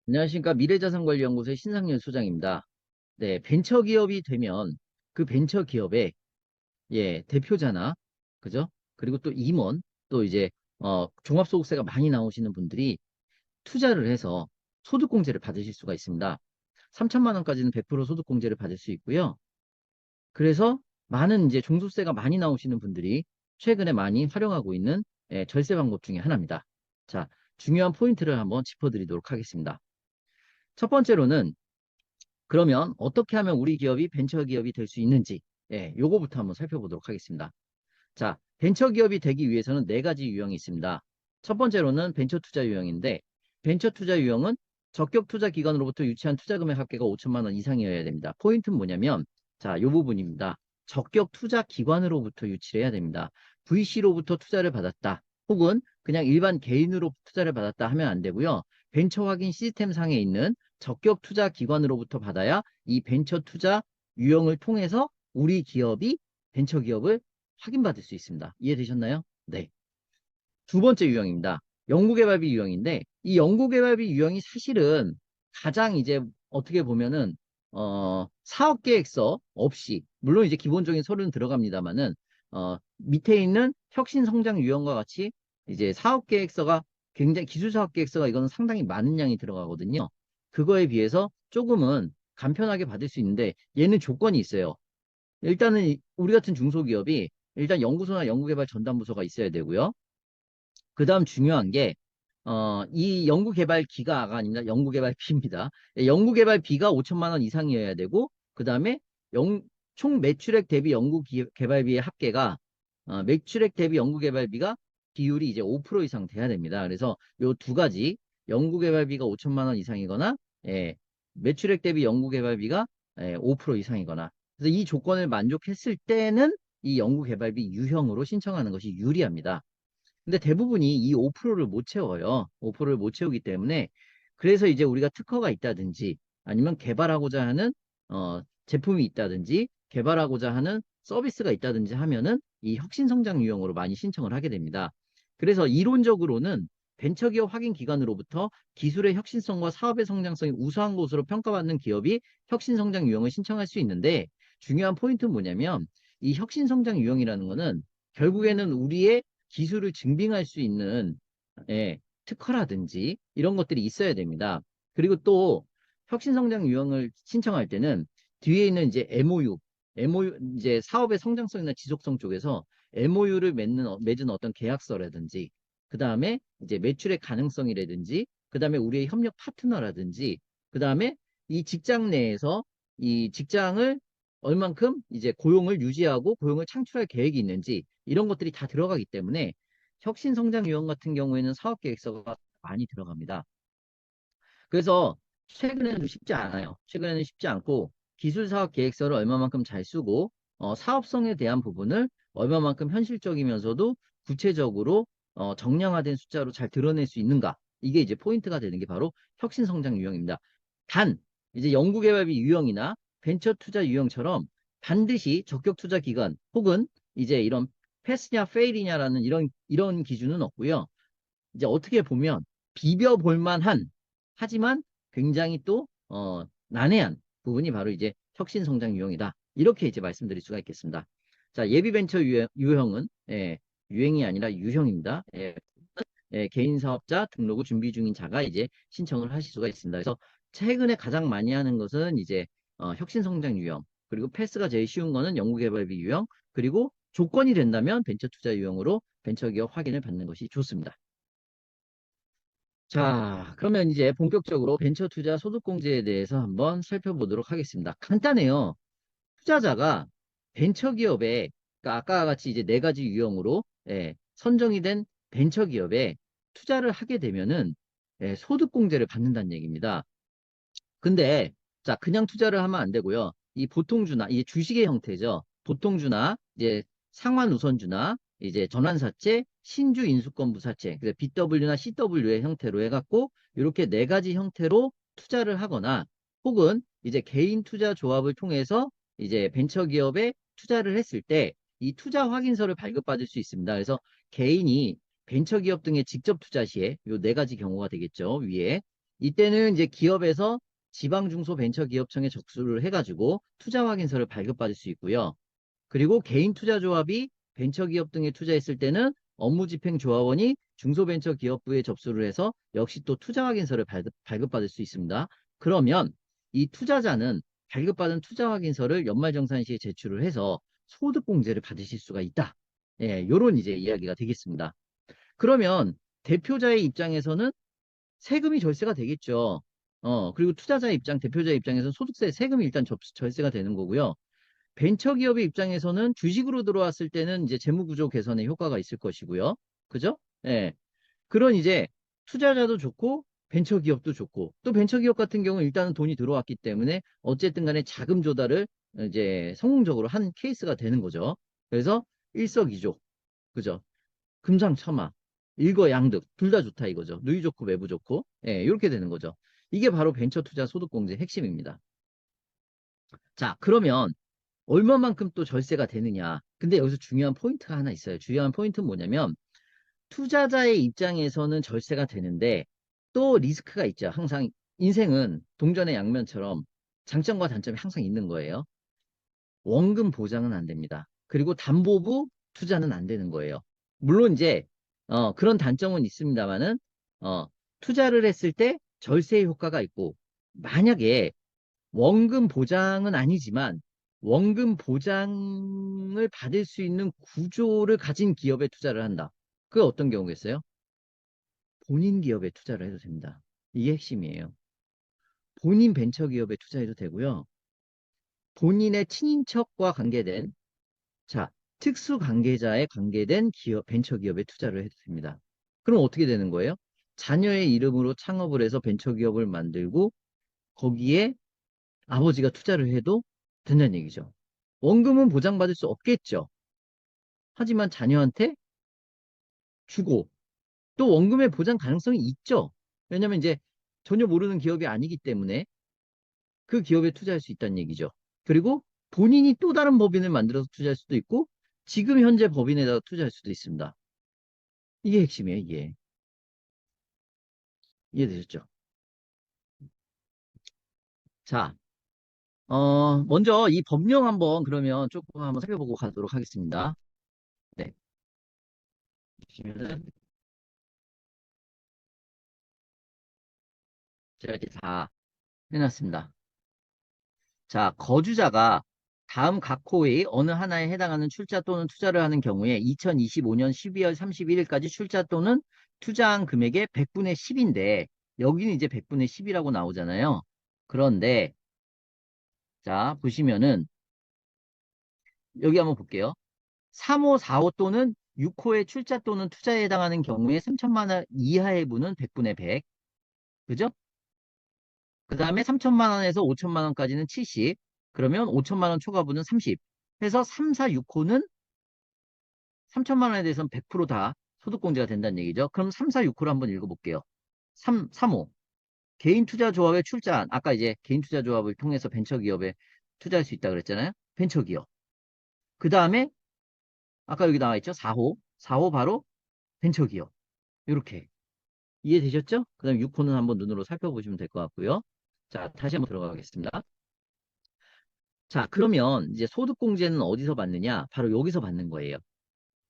안녕하십니까. 미래자산관리연구소의 신상열 소장입니다. 네, 벤처기업이 되면 그 벤처기업의 대표자나, 그죠? 그리고 또 임원, 또 이제, 종합소득세가 많이 나오시는 분들이 투자를 해서 소득공제를 받으실 수가 있습니다. 3천만 원까지는 100% 소득공제를 받을 수 있고요. 그래서 많은 이제 종소세가 많이 나오시는 분들이 최근에 많이 활용하고 있는 절세 방법 중에 하나입니다. 자, 중요한 포인트를 한번 짚어드리도록 하겠습니다. 첫 번째로는 그러면 어떻게 하면 우리 기업이 벤처 기업이 될 수 있는지, 요거부터 한번 살펴보도록 하겠습니다. 자, 벤처 기업이 되기 위해서는 네 가지 유형이 있습니다. 첫 번째로는 벤처 투자 유형인데, 벤처 투자 유형은 적격 투자 기관으로부터 유치한 투자 금액 합계가 5천만 원 이상이어야 됩니다. 포인트는 뭐냐면, 자, 요 부분입니다. 적격 투자 기관으로부터 유치를 해야 됩니다. VC로부터 투자를 받았다. 혹은 그냥 일반 개인으로 투자를 받았다 하면 안 되고요. 벤처 확인 시스템 상에 있는 적격 투자 기관으로부터 받아야 이 벤처 투자 유형을 통해서 우리 기업이 벤처 기업을 확인받을 수 있습니다. 이해되셨나요? 네. 두 번째 유형입니다. 연구개발비 유형인데 이 연구개발비 유형이 사실은 가장 이제 어떻게 보면은 사업계획서 없이 물론 이제 기본적인 서류는 들어갑니다만은 밑에 있는 혁신성장 유형과 같이 이제 사업계획서가 굉장히 기술사업계획서가 이거는 상당히 많은 양이 들어가거든요. 그거에 비해서 조금은 간편하게 받을 수 있는데 얘는 조건이 있어요. 일단은 우리 같은 중소기업이 일단 연구소나 연구개발 전담부서가 있어야 되고요. 그 다음 중요한 게, 이 연구개발비가 아닙니다. 연구개발비입니다. 연구개발비가 5천만 원 이상이어야 되고, 그 다음에 총 매출액 대비 연구개발비의 합계가, 매출액 대비 연구개발비가 비율이 이제 5% 이상 돼야 됩니다. 그래서 요 두 가지, 연구개발비가 5천만 원 이상이거나, 매출액 대비 연구개발비가 5% 이상이거나, 그래서 이 조건을 만족했을 때는 이 연구개발비 유형으로 신청하는 것이 유리합니다. 근데 대부분이 이 5%를 못 채워요. 5%를 못 채우기 때문에 그래서 이제 우리가 특허가 있다든지 아니면 개발하고자 하는 제품이 있다든지 개발하고자 하는 서비스가 있다든지 하면은 이 혁신성장 유형으로 많이 신청을 하게 됩니다. 그래서 이론적으로는 벤처기업 확인 기관으로부터 기술의 혁신성과 사업의 성장성이 우수한 것으로 평가받는 기업이 혁신성장 유형을 신청할 수 있는데 중요한 포인트는 뭐냐면 이 혁신성장 유형이라는 거는 결국에는 우리의 기술을 증빙할 수 있는 특허라든지 이런 것들이 있어야 됩니다. 그리고 또 혁신성장 유형을 신청할 때는 뒤에 있는 이제 MOU 이제 사업의 성장성이나 지속성 쪽에서 MOU를 맺은 어떤 계약서라든지 그 다음에 이제 매출의 가능성이라든지 그 다음에 우리의 협력 파트너라든지 그 다음에 이 직장 내에서 이 직장을 얼만큼 이제 고용을 유지하고 고용을 창출할 계획이 있는지 이런 것들이 다 들어가기 때문에 혁신성장위원 같은 경우에는 사업계획서가 많이 들어갑니다. 그래서 최근에는 쉽지 않아요. 최근에는 쉽지 않고 기술사업계획서를 얼마만큼 잘 쓰고 사업성에 대한 부분을 얼마만큼 현실적이면서도 구체적으로 정량화된 숫자로 잘 드러낼 수 있는가. 이게 이제 포인트가 되는 게 바로 혁신성장 유형입니다. 단, 이제 연구개발비 유형이나 벤처투자 유형처럼 반드시 적격투자 기간 혹은 이제 이런 패스냐 페일이냐라는 이런 기준은 없고요. 이제 어떻게 보면 비벼볼 만한 하지만 굉장히 또 난해한 부분이 바로 이제 혁신성장 유형이다. 이렇게 이제 말씀드릴 수가 있겠습니다. 자, 예비벤처 유형은 유행이 아니라 유형입니다. 개인 사업자 등록 후 준비 중인 자가 이제 신청을 하실 수가 있습니다. 그래서 최근에 가장 많이 하는 것은 이제 혁신성장 유형, 그리고 패스가 제일 쉬운 거는 연구개발비 유형, 그리고 조건이 된다면 벤처투자 유형으로 벤처기업 확인을 받는 것이 좋습니다. 자, 그러면 이제 본격적으로 벤처투자 소득공제에 대해서 한번 살펴보도록 하겠습니다. 간단해요. 투자자가 벤처기업에, 그러니까 아까 같이 이제 네 가지 유형으로 선정이 된 벤처기업에 투자를 하게 되면은 소득공제를 받는다는 얘기입니다. 근데 자, 그냥 투자를 하면 안 되고요. 이 보통주나 이게 주식의 형태죠. 보통주나 이제 상환우선주나 이제 전환사채, 신주인수권부사채, 그래서 BW나 CW의 형태로 해갖고 이렇게 네 가지 형태로 투자를 하거나 혹은 이제 개인 투자 조합을 통해서 이제 벤처기업에 투자를 했을 때 이 투자 확인서를 발급받을 수 있습니다. 그래서 개인이 벤처기업 등에 직접 투자 시에 요 네 가지 경우가 되겠죠. 위에 이때는 이제 기업에서 지방중소벤처기업청에 접수를 해가지고 투자 확인서를 발급받을 수 있고요. 그리고 개인 투자조합이 벤처기업 등에 투자했을 때는 업무집행조합원이 중소벤처기업부에 접수를 해서 역시 또 투자 확인서를 발급받을 수 있습니다. 그러면 이 투자자는 발급받은 투자 확인서를 연말정산시에 제출을 해서 소득공제를 받으실 수가 있다. 예, 요런 이제 이야기가 되겠습니다. 그러면 대표자의 입장에서는 세금이 절세가 되겠죠. 그리고 투자자 입장, 대표자 입장에서는 소득세, 세금이 일단 절세가 되는 거고요. 벤처기업의 입장에서는 주식으로 들어왔을 때는 이제 재무구조 개선에 효과가 있을 것이고요. 그죠? 예. 그런 이제 투자자도 좋고 벤처기업도 좋고 또 벤처기업 같은 경우는 일단은 돈이 들어왔기 때문에 어쨌든 간에 자금 조달을 이제 성공적으로 한 케이스가 되는 거죠. 그래서 일석이조. 그죠? 금상첨화. 일거양득. 둘 다 좋다 이거죠. 누이 좋고 매부 좋고. 예, 이렇게 되는 거죠. 이게 바로 벤처 투자 소득공제 핵심입니다. 자, 그러면 얼마만큼 또 절세가 되느냐. 근데 여기서 중요한 포인트가 하나 있어요. 중요한 포인트는 뭐냐면 투자자의 입장에서는 절세가 되는데 또 리스크가 있죠. 항상 인생은 동전의 양면처럼 장점과 단점이 항상 있는 거예요. 원금 보장은 안 됩니다. 그리고 담보부 투자는 안 되는 거예요. 물론 이제 그런 단점은 있습니다만은 어, 투자를 했을 때 절세 효과가 있고 만약에 원금 보장은 아니지만 원금 보장을 받을 수 있는 구조를 가진 기업에 투자를 한다. 그게 어떤 경우겠어요? 본인 기업에 투자를 해도 됩니다. 이게 핵심이에요. 본인 벤처기업에 투자해도 되고요. 본인의 친인척과 관계된 자, 특수관계자에 관계된 기업, 벤처기업에 투자를 해도 됩니다. 그럼 어떻게 되는 거예요? 자녀의 이름으로 창업을 해서 벤처기업을 만들고 거기에 아버지가 투자를 해도 된다는 얘기죠. 원금은 보장받을 수 없겠죠. 하지만 자녀한테 주고 또 원금의 보장 가능성이 있죠. 왜냐면 이제 전혀 모르는 기업이 아니기 때문에 그 기업에 투자할 수 있다는 얘기죠. 그리고 본인이 또 다른 법인을 만들어서 투자할 수도 있고 지금 현재 법인에다가 투자할 수도 있습니다. 이게 핵심이에요, 이게. 이해되셨죠? 자, 먼저 이 법령 한번 그러면 조금 한번 살펴보고 가도록 하겠습니다. 네. 보시면은 제가 이렇게 다 해놨습니다. 자, 거주자가 다음 각 호의 어느 하나에 해당하는 출자 또는 투자를 하는 경우에 2025년 12월 31일까지 출자 또는 투자한 금액의 100분의 10인데 여기는 이제 100분의 10이라고 나오잖아요. 그런데 자, 보시면은 여기 한번 볼게요. 3호, 4호 또는 6호의 출자 또는 투자에 해당하는 경우에 3천만 원 이하의 분은 100분의 100. 그죠? 그 다음에 3천만 원에서 5천만 원까지는 70. 그러면 5천만 원 초과분은 30. 해서 3, 4, 6호는 3천만 원에 대해서는 100%다 소득공제가 된다는 얘기죠. 그럼 3, 4, 6호를 한번 읽어볼게요. 3호. 개인 투자 조합의 출자한. 아까 이제 개인 투자 조합을 통해서 벤처기업에 투자할 수 있다 그랬잖아요. 벤처기업. 그 다음에 아까 여기 나와 있죠. 4호. 4호 바로 벤처기업. 이렇게. 이해되셨죠? 그 다음에 6호는 한번 눈으로 살펴보시면 될 것 같고요. 자, 다시 한번 들어가겠습니다. 자, 그러면 이제 소득공제는 어디서 받느냐? 바로 여기서 받는 거예요.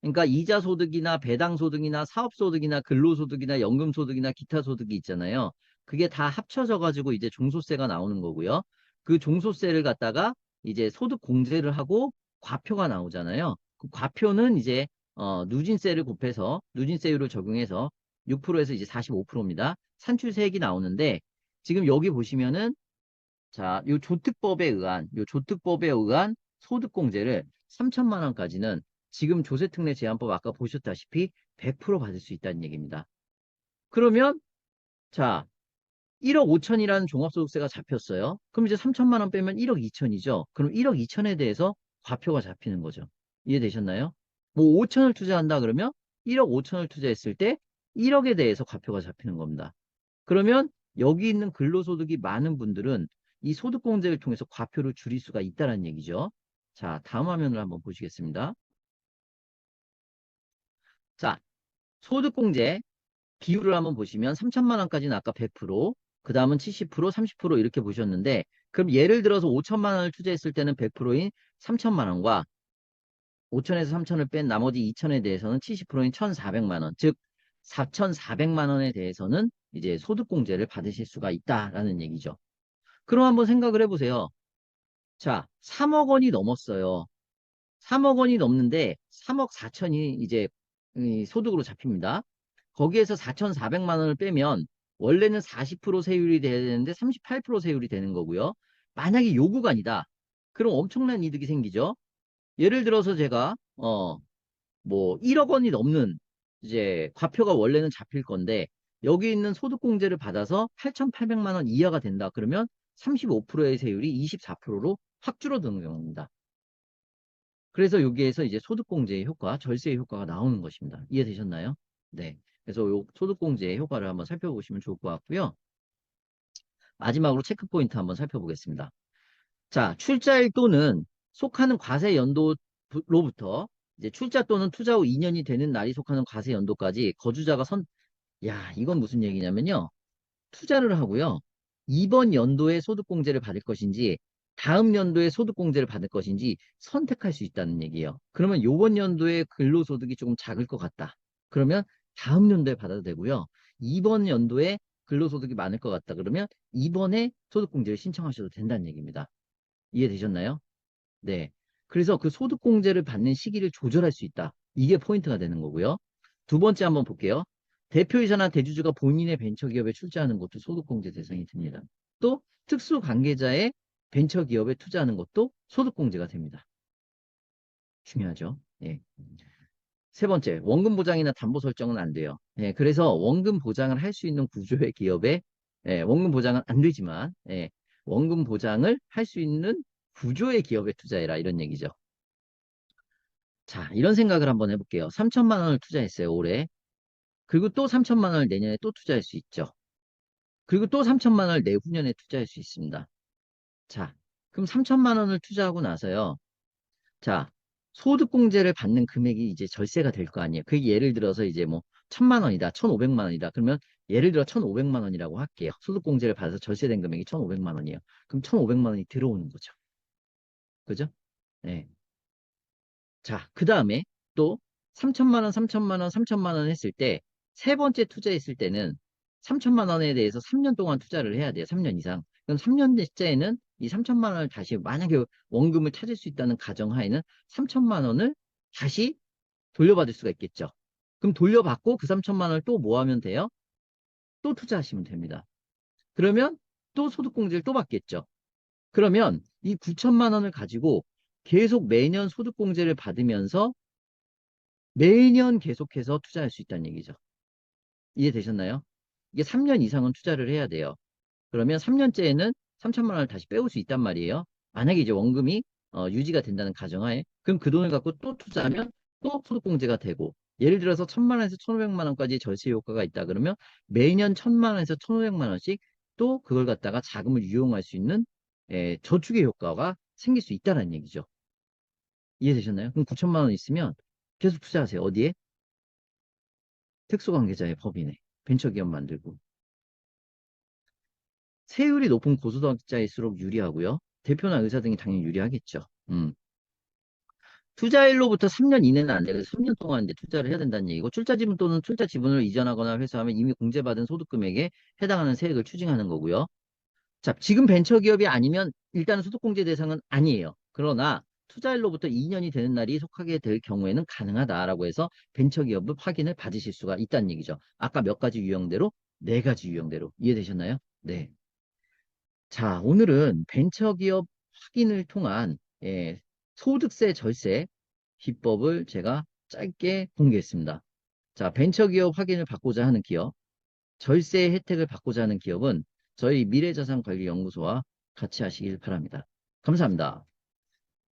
그러니까 이자소득이나 배당소득이나 사업소득이나 근로소득이나 연금소득이나 기타 소득이 있잖아요. 그게 다 합쳐져 가지고 이제 종소세가 나오는 거고요. 그 종소세를 갖다가 이제 소득공제를 하고 과표가 나오잖아요. 그 과표는 이제 누진세를 곱해서 누진세율을 적용해서 6%에서 이제 45%입니다. 산출세액이 나오는데 지금 여기 보시면은 자, 요 조특법에 의한 소득공제를 3천만 원까지는 지금 조세특례 제한법 아까 보셨다시피 100% 받을 수 있다는 얘기입니다. 그러면 자, 1억 5천이라는 종합소득세가 잡혔어요. 그럼 이제 3천만 원 빼면 1억 2천이죠. 그럼 1억 2천에 대해서 과표가 잡히는 거죠. 이해되셨나요? 뭐 5천을 투자한다 그러면 1억 5천을 투자했을 때 1억에 대해서 과표가 잡히는 겁니다. 그러면 여기 있는 근로소득이 많은 분들은 이 소득공제를 통해서 과표를 줄일 수가 있다는 얘기죠. 자, 다음 화면을 한번 보시겠습니다. 자, 소득공제 비율을 한번 보시면 3천만 원까지는 아까 100%, 그 다음은 70%, 30% 이렇게 보셨는데, 그럼 예를 들어서 5천만 원을 투자했을 때는 100%인 3천만 원과 5천에서 3천을 뺀 나머지 2천에 대해서는 70%인 1,400만 원, 즉 4,400만 원에 대해서는 이제 소득공제를 받으실 수가 있다라는 얘기죠. 그럼 한번 생각을 해보세요. 자, 3억 원이 넘었어요. 3억 원이 넘는데 3억 4천이 이제 이 소득으로 잡힙니다. 거기에서 4,400만 원을 빼면 원래는 40% 세율이 돼야 되는데 38% 세율이 되는 거고요. 만약에 요 구간이다. 그럼 엄청난 이득이 생기죠. 예를 들어서 제가 뭐 1억 원이 넘는 이제 과표가 원래는 잡힐 건데 여기 있는 소득공제를 받아서 8,800만 원 이하가 된다. 그러면 35%의 세율이 24%로 확 줄어드는 경우입니다. 그래서 여기에서 이제 소득공제의 효과, 절세의 효과가 나오는 것입니다. 이해되셨나요? 네. 그래서 요 소득공제의 효과를 한번 살펴보시면 좋을 것 같고요. 마지막으로 체크포인트 한번 살펴보겠습니다. 자, 출자일 또는 속하는 과세 연도로부터 이제 출자 또는 투자 후 2년이 되는 날이 속하는 과세 연도까지 거주자가 이건 무슨 얘기냐면요. 투자를 하고요. 이번 연도에 소득공제를 받을 것인지 다음 연도에 소득공제를 받을 것인지 선택할 수 있다는 얘기예요. 그러면 이번 연도에 근로소득이 조금 작을 것 같다. 그러면 다음 연도에 받아도 되고요. 이번 연도에 근로소득이 많을 것 같다. 그러면 이번에 소득공제를 신청하셔도 된다는 얘기입니다. 이해되셨나요? 네. 그래서 그 소득공제를 받는 시기를 조절할 수 있다. 이게 포인트가 되는 거고요. 두 번째 한번 볼게요. 대표이사나 대주주가 본인의 벤처기업에 출자하는 것도 소득공제 대상이 됩니다. 또 특수관계자의 벤처기업에 투자하는 것도 소득공제가 됩니다. 중요하죠. 예. 세 번째, 원금 보장이나 담보 설정은 안 돼요. 예, 그래서 원금 보장을 할 수 있는 구조의 기업에 원금 보장은 안 되지만 원금 보장을 할 수 있는 구조의 기업에 투자해라 이런 얘기죠. 자, 이런 생각을 한번 해볼게요. 3천만 원을 투자했어요, 올해. 그리고 또 3천만 원을 내년에 또 투자할 수 있죠. 그리고 또 3천만 원을 내후년에 투자할 수 있습니다. 자, 그럼 3천만 원을 투자하고 나서요. 자, 소득공제를 받는 금액이 이제 절세가 될 거 아니에요. 그게 예를 들어서 이제 뭐 1,000만 원이다, 1,500만 원이다. 그러면 예를 들어 1,500만 원이라고 할게요. 소득공제를 받아서 절세된 금액이 1,500만 원이에요. 그럼 1,500만 원이 들어오는 거죠. 그죠? 네. 자, 그 다음에 또 3천만 원, 3천만 원, 3천만 원 했을 때 세 번째 투자했을 때는 3천만 원에 대해서 3년 동안 투자를 해야 돼요. 3년 이상. 그럼 3년째에는 이 3천만 원을 다시 만약에 원금을 찾을 수 있다는 가정하에는 3천만 원을 다시 돌려받을 수가 있겠죠. 그럼 돌려받고 그 3천만 원을 또 뭐 하면 돼요? 또 투자하시면 됩니다. 그러면 또 소득공제를 또 받겠죠. 그러면 이 9천만 원을 가지고 계속 매년 소득공제를 받으면서 매년 계속해서 투자할 수 있다는 얘기죠. 이해되셨나요? 이게 3년 이상은 투자를 해야 돼요. 그러면 3년째에는 3천만 원을 다시 빼올 수 있단 말이에요. 만약에 이제 원금이 유지가 된다는 가정하에 그럼 그 돈을 갖고 또 투자하면 또 소득공제가 되고 예를 들어서 1,000만 원에서 1,500만 원까지 절세 효과가 있다 그러면 매년 1,000만 원에서 1,500만 원씩 또 그걸 갖다가 자금을 유용할 수 있는 저축의 효과가 생길 수 있다는 얘기죠. 이해되셨나요? 그럼 9천만 원 있으면 계속 투자하세요. 어디에? 특수관계자의 법인에 벤처기업 만들고 세율이 높은 고소득자일수록 유리하고요. 대표나 의사 등이 당연히 유리하겠죠. 투자일로부터 3년 이내는 안 되고 3년 동안 이제 투자를 해야 된다는 얘기고 출자 지분 또는 출자 지분을 이전하거나 회수하면 이미 공제받은 소득금액에 해당하는 세액을 추징하는 거고요. 자, 지금 벤처기업이 아니면 일단 소득공제 대상은 아니에요. 그러나 투자일로부터 2년이 되는 날이 속하게 될 경우에는 가능하다라고 해서 벤처기업을 확인을 받으실 수가 있다는 얘기죠. 아까 몇 가지 유형대로 네 가지 유형대로 이해되셨나요? 네. 자, 오늘은 벤처기업 확인을 통한 소득세 절세 기법을 제가 짧게 공개했습니다. 자, 벤처기업 확인을 받고자 하는 기업, 절세 혜택을 받고자 하는 기업은 저희 미래자산관리연구소와 같이 하시길 바랍니다. 감사합니다.